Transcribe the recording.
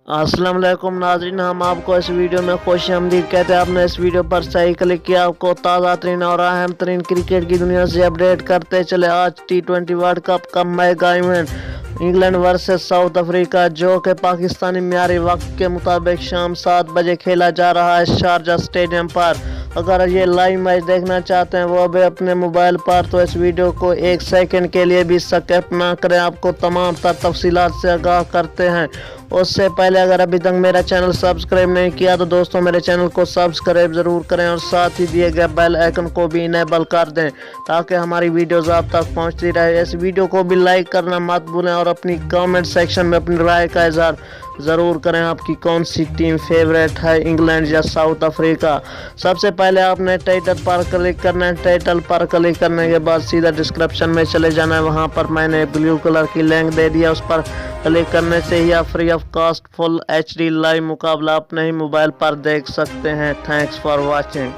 अस्सलाम वालेकुम नाज़रीन, हम आपको इस वीडियो में खुश आमदीद कहते हैं। आपने इस वीडियो पर सही क्लिक किया, आपको ताज़ा तरीन और अहम तरीन क्रिकेट की दुनिया से अपडेट करते चले। आज T20 वर्ल्ड कप का mega event England versus south Africa, जो कि पाकिस्तानी म्यारी वक्त के मुताबिक शाम 7 बजे खेला जा रहा है शारजा स्टेडियम पर। अगर ये लाइव मैच देखना चाहते हैं वो भी अपने मोबाइल पर, तो इस वीडियो को 1 सेकंड के लिए भी स्किप ना करें। आपको तमाम तफसीलात से आगाह करते हैं। उससे पहले अगर अभी तक मेरा चैनल सब्सक्राइब नहीं किया तो दोस्तों मेरे चैनल को सब्सक्राइब ज़रूर करें और साथ ही दिए गए बेल आइकन को भी इनेबल कर दें ताकि हमारी वीडियोज़ आप तक पहुंचती रहे। इस वीडियो को भी लाइक करना मत भूलें और अपनी कमेंट सेक्शन में अपनी राय का इजहार ज़रूर करें। आपकी कौन सी टीम फेवरेट है, इंग्लैंड या साउथ अफ्रीका। सबसे पहले आपने टाइटल पर क्लिक करना है। टाइटल पर क्लिक करने के बाद सीधा डिस्क्रिप्शन में चले जाना है। वहां पर मैंने ब्लू कलर की लिंक दे दिया, उस पर क्लिक करने से ही आप free of cost full HD live मुकाबला अपने ही मोबाइल पर देख सकते हैं। Thanks for watching.